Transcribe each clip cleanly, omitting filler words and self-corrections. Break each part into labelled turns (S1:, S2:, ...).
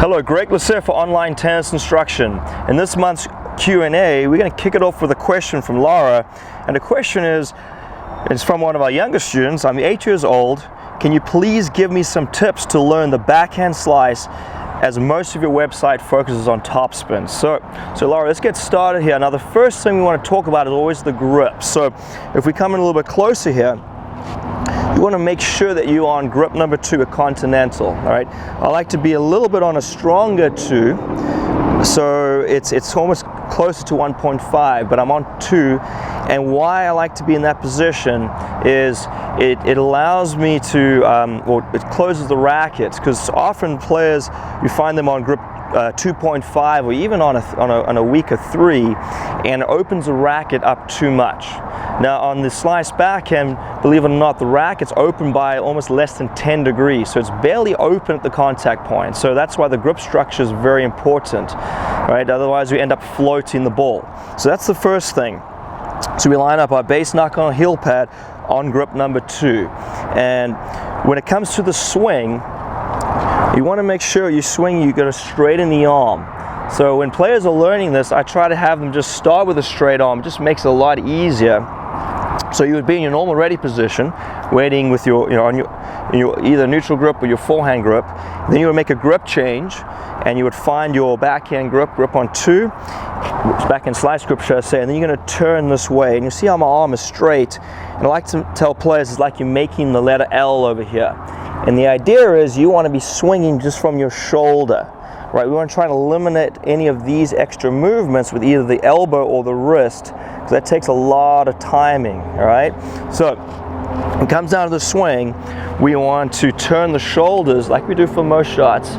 S1: Hello, Gregg for Online Tennis Instruction. In this month's Q&A, we're going to kick it off with a question from Laura. And the question is from one of our younger students. I'm 8 years old. Can you please give me some tips to learn the backhand slice, as most of your website focuses on topspin? So Laura, let's get started here. Now, the first thing we want to talk about is always the grip. So if we come in a little bit closer here, you want to make sure that you're on grip number 2, a continental. All right, I like to be a little bit on a stronger 2, so it's almost closer to 1.5, but I'm on 2. And why I like to be in that position is it allows me to, or it closes the racket, because often players, you find them on grip 2.5 or even on a weaker 3, and it opens the racket up too much. Now on the slice backhand, believe it or not, the racket's open by almost less than 10 degrees, so it's barely open at the contact point. So that's why the grip structure is very important, right? Otherwise we end up floating the ball. So that's the first thing. So we line up our base knuckle on heel pad on grip number 2. And when it comes to the swing, you want to make sure you swing, you got to straighten the arm. So when players are learning this, I try to have them just start with a straight arm. It just makes it a lot easier. So you would be in your normal ready position, waiting with your, on your either neutral grip or your forehand grip. Then you would make a grip change, and you would find your backhand grip on 2, backhand slice grip, should I say, and then you're going to turn this way. And you see how my arm is straight. And I like to tell players it's like you're making the letter L over here. And the idea is you want to be swinging just from your shoulder, right? We want to try and eliminate any of these extra movements with either the elbow or the wrist, because that takes a lot of timing, all right? So when it comes down to the swing, we want to turn the shoulders like we do for most shots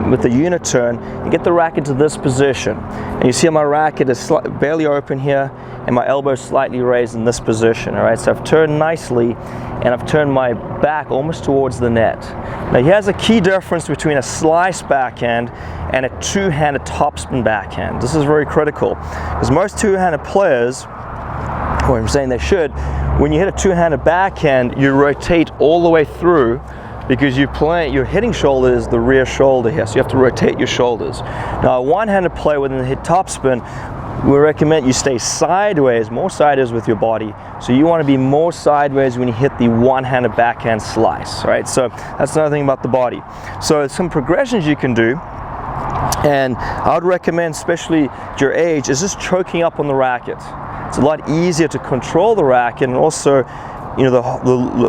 S1: with the unit turn, and get the racket to this position. And you see my racket is barely open here, and my elbow is slightly raised in this position, all right? So I've turned nicely, and I've turned my back almost towards the net. Now here's a key difference between a slice backhand and a two-handed topspin backhand. This is very critical, because most two-handed players, or I'm saying they should, when you hit a two-handed backhand, you rotate all the way through, because your hitting shoulder is the rear shoulder here, so you have to rotate your shoulders. Now a one-handed player within the hit topspin, we recommend you stay sideways, more sideways with your body. So you want to be more sideways when you hit the one-handed backhand slice, right? So that's another thing about the body. So some progressions you can do, and I would recommend, especially at your age, is just choking up on the racket. It's a lot easier to control the racket, and also, the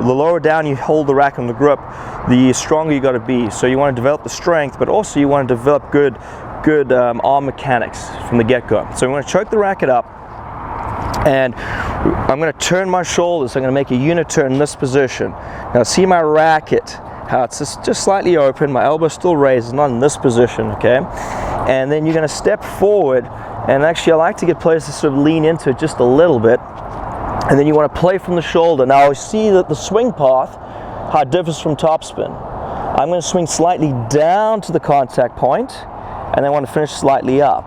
S1: lower down you hold the racket on the grip, the stronger you got to be. So you want to develop the strength, but also you want to develop good arm mechanics from the get-go. So I'm going to choke the racket up, and I'm going to turn my shoulders. I'm going to make a unit turn in this position. Now see my racket, how it's just slightly open, my elbow still raised, not in this position, okay? And then you're going to step forward, and actually I like to get players to sort of lean into it just a little bit, and then you want to play from the shoulder. Now I see that the swing path, how it differs from topspin. I'm going to swing slightly down to the contact point, and then I want to finish slightly up,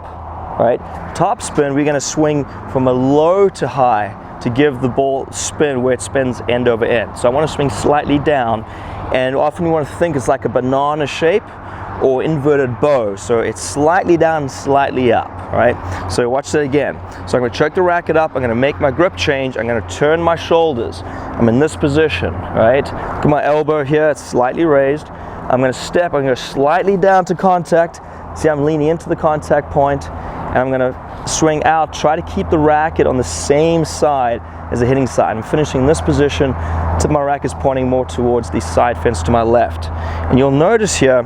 S1: right? Topspin, we're going to swing from a low to high to give the ball spin where it spins end over end. So I want to swing slightly down, and often you want to think it's like a banana shape or inverted bow. So it's slightly down and slightly up, right? So watch that again. So I'm going to choke the racket up, I'm going to make my grip change, I'm going to turn my shoulders. I'm in this position, right? Look at my elbow here, it's slightly raised. I'm going to step, I'm going to slightly down to contact. See, I'm leaning into the contact point, and I'm going to swing out, try to keep the racket on the same side as the hitting side. I'm finishing in this position, tip of my racket is pointing more towards the side fence to my left. And you'll notice here,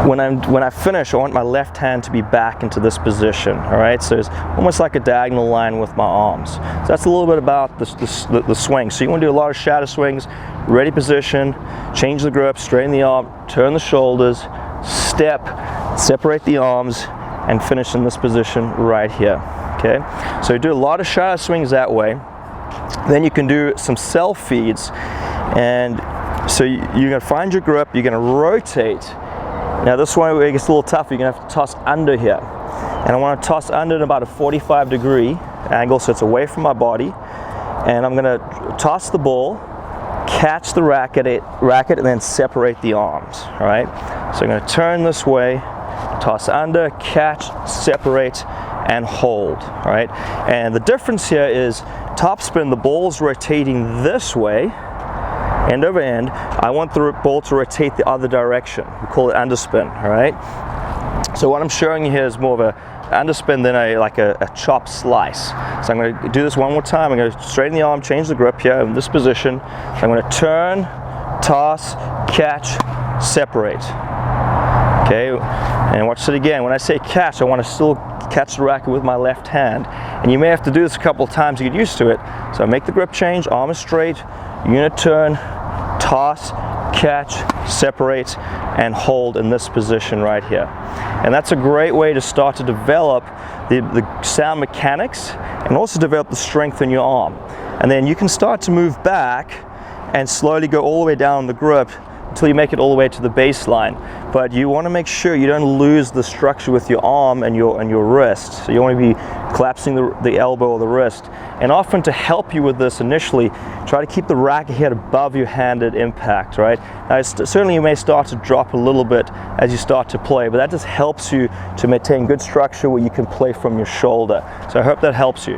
S1: when I finish, I want my left hand to be back into this position, all right? So it's almost like a diagonal line with my arms. So that's a little bit about the swing. So you want to do a lot of shadow swings, ready position, change the grip, straighten the arm, turn the shoulders, step, separate the arms, and finish in this position right here, okay? So you do a lot of shadow swings that way. Then you can do some self feeds, and so you're going to find your grip, you're going to rotate. Now this one where it gets a little tough, you're going to have to toss under here. And I want to toss under at about a 45-degree angle, so it's away from my body. And I'm going to toss the ball, catch the racket, and then separate the arms, all right? So I'm going to turn this way, toss under, catch, separate, and hold. All right. And the difference here is topspin, the ball's rotating this way, end over end. I want the ball to rotate the other direction. We call it underspin. All right. So what I'm showing you here is more of a underspin than a chop slice. So I'm going to do this one more time. I'm going to straighten the arm, change the grip here in this position. So I'm going to turn, toss, catch, separate. Okay, and watch it again. When I say catch, I want to still catch the racket with my left hand. And you may have to do this a couple of times to get used to it. So make the grip change, arm is straight, unit turn, toss, catch, separate, and hold in this position right here. And that's a great way to start to develop the sound mechanics and also develop the strength in your arm. And then you can start to move back and slowly go all the way down the grip until you make it all the way to the baseline. But you want to make sure you don't lose the structure with your arm and your wrist. So you want to be collapsing the elbow or the wrist. And often to help you with this initially, try to keep the racket head above your hand at impact, right? Now certainly you may start to drop a little bit as you start to play, but that just helps you to maintain good structure where you can play from your shoulder. So I hope that helps you.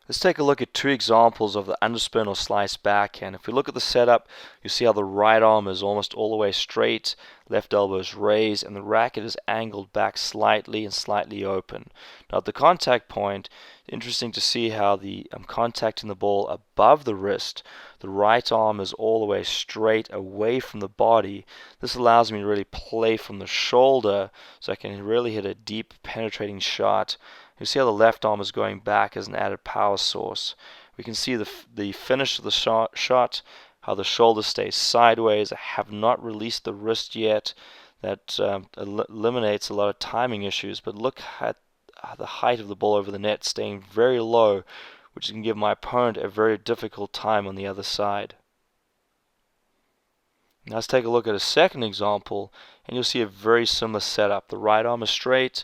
S2: Let's take a look at two examples of the underspin or slice backhand. If we look at the setup, you see how the right arm is almost all the way straight, left elbow is raised, and the racket is angled back slightly and slightly open. Now at the contact point, interesting to see how I'm contacting the ball above the wrist. The right arm is all the way straight away from the body. This allows me to really play from the shoulder, so I can really hit a deep penetrating shot. You see how the left arm is going back as an added power source. We can see the finish of the shot, how the shoulder stays sideways. I have not released the wrist yet. That eliminates a lot of timing issues, but look at the height of the ball over the net staying very low, which can give my opponent a very difficult time on the other side. Now let's take a look at a second example, and you'll see a very similar setup. The right arm is straight,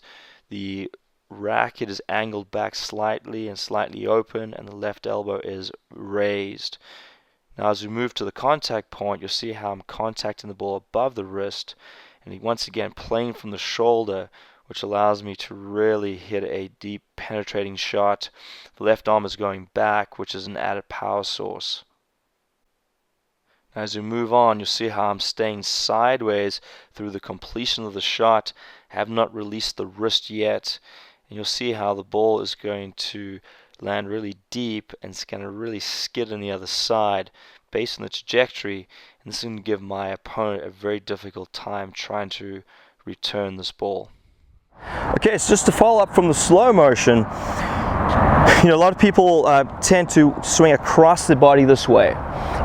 S2: the racket is angled back slightly and slightly open, and the left elbow is raised. Now as we move to the contact point, you'll see how I'm contacting the ball above the wrist, and once again playing from the shoulder, which allows me to really hit a deep penetrating shot. The left arm is going back, which is an added power source. Now as we move on, you'll see how I'm staying sideways through the completion of the shot. I have not released the wrist yet. And you'll see how the ball is going to land really deep and it's going to really skid on the other side based on the trajectory, and this is going to give my opponent a very difficult time trying to return this ball.
S1: Okay, so just to follow up from the slow motion, a lot of people tend to swing across the body this way.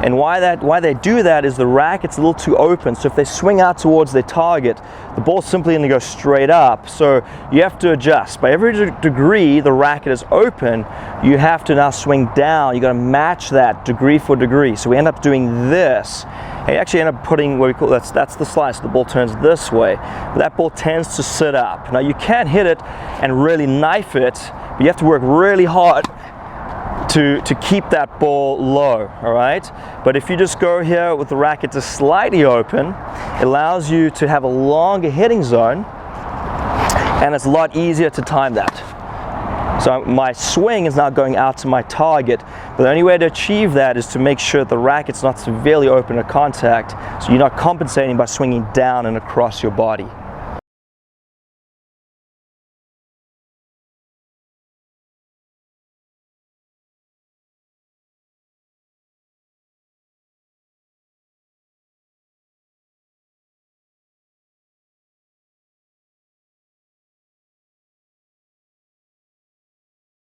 S1: And why they do that is the racket's a little too open. So if they swing out towards their target, the ball's simply going to go straight up. So you have to adjust. By every degree the racket is open, you have to now swing down. You got to match that degree for degree. So we end up doing this. And you actually end up putting what we call that's the slice. The ball turns this way. But that ball tends to sit up. Now you can hit it and really knife it, but you have to work really hard to keep that ball low, all right? But if you just go here with the racket just slightly open, it allows you to have a longer hitting zone, and it's a lot easier to time that. So my swing is now going out to my target, but the only way to achieve that is to make sure the racket's not severely open to contact, so you're not compensating by swinging down and across your body.